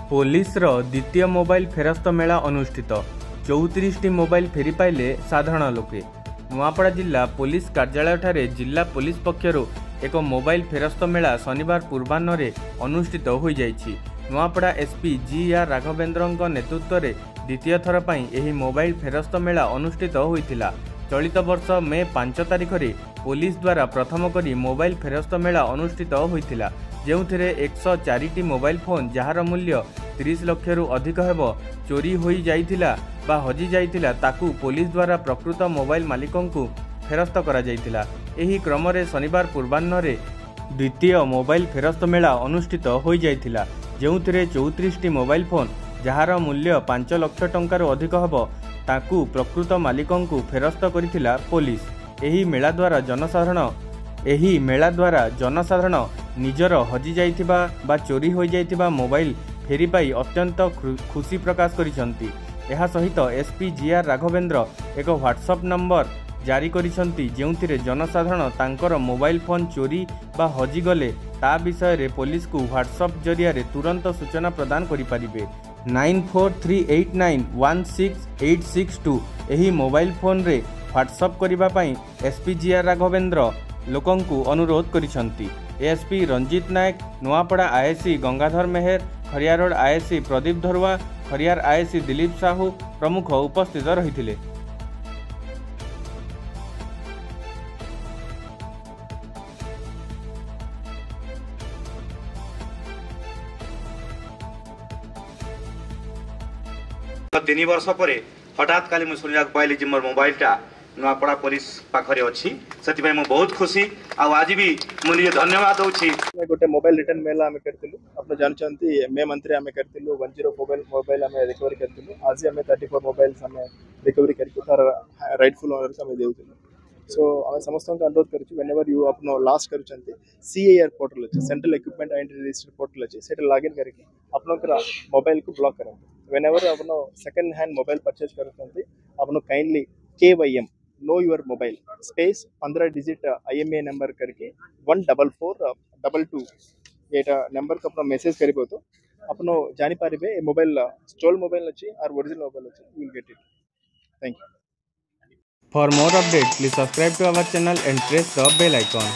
Police द्वितीय mobile फेरस्त मेला अनुष्ठित 34 mobile फेरी पाइले साधारण लोके। नुआपड़ा जिला पुलिस कार्यालय ठारे जिला पुलिस पक्षरु एक मोबाइल फेरस्त मेला शनिवार पूर्वाह्न अनुष्ठित हो जाइछि। Nuapada SP G.R.. राघवेंद्र नेतृत्व में द्वितीय थर पर यह मोबाइल फेरस्त मेला अनुष्ठित होइथिला। चलित वर्ष मे 5 तारिख रे पुलिस द्वारा प्रथम करी मोबाइल फेरस्त मेला अनुष्ठित होइथिला, जेउथिरे 104टी मोबाइल फोन जार मूल्य 30 लाख रु अधिक हेब चोरी होई जाइथिला बा हजि जाइथिला ताकू पुलिस द्वारा प्रकृत मोबाइल मालिकों को फेरस्त करा जाइथिला। एही क्रम रे शनिवार पूर्वाह्न रे द्वितीय मोबाइल फेरस्त मेला अनुष्ठित हो जाइथिला, जेउथिरे 34टी मोबाइल फोन जार मूल्य 5 लाख टंकार अधिक हेब ताकू प्रकृत मालिकों को फेरस्त करिथिला पुलिस। एही मेला द्वारा जनसाधारण निजर हजि जाइथिबा बा चोरी हो जाइथिबा मोबाइल फेरी पाई अत्यंत खुशी प्रकाश करिसंती। एहा सहित एसपी जी.आर. राघवेंद्र एक व्हाट्सएप नंबर जारी करिसंती, जेउथिरे जनसाधारण तांकर मोबाइल फोन चोरी बा हजि गले ता विषय रे पुलिस को व्हाट्सएप जरिया रे तुरंत सूचना प्रदान करि परिबे। 9438916862 एही मोबाइल फोन रे व्हाट्सएप करिबा पई एसपी जी.आर. राघवेंद्र लोकों को अनुरोध करिसंती। ASP Ranjit Nayak, Nuapada ISC Gangadhar Meher, Khariar road ISC Pradeep Dharua, Khariar ISC Dilip Sahu प्रमुख उपस्थित रहिथिले। तीन वर्ष पर हठात काली मुझे शुणा पाइली कि मोर मोबाइलटा नुआपड़ा पुलिस पाखरे अच्छी से बहुत खुशी। आज भी मुझे धन्यवाद दूसरी। गोटे मोबाइल रिटर्न मेला आम करूँ आप जानते मे मंथरे आम करूँ 104 मोबाइल आम रिकवरी करूँ। आज आम 34 मोबाइल आम रिकवरी करके तार राइटफुल ओनर्स आम देउँ। सो आम समस्त अनुरोध करूँ व्हेन एवर यू आप लास्ट करूँ CIR पोर्टल अच्छे central equipment identity register portal अच्छे से लॉगिन करके आपनकर मोबाइल को ब्लॉक करें। व्हेन एवर आप सेकंड हैंड मोबाइल परचेज करते आप kindly KYM know your mobile space 15 digit IMEI number करके 14422 ये नंबर को अपना मेसेज करिबो तो अपनो जानि पारिबे ए मोबाइल स्टोल मोबाइल अछि और ओरिजिनल मोबाइल अछि। You will get it. Thank you. For more updates, please subscribe to our channel and press the bell icon.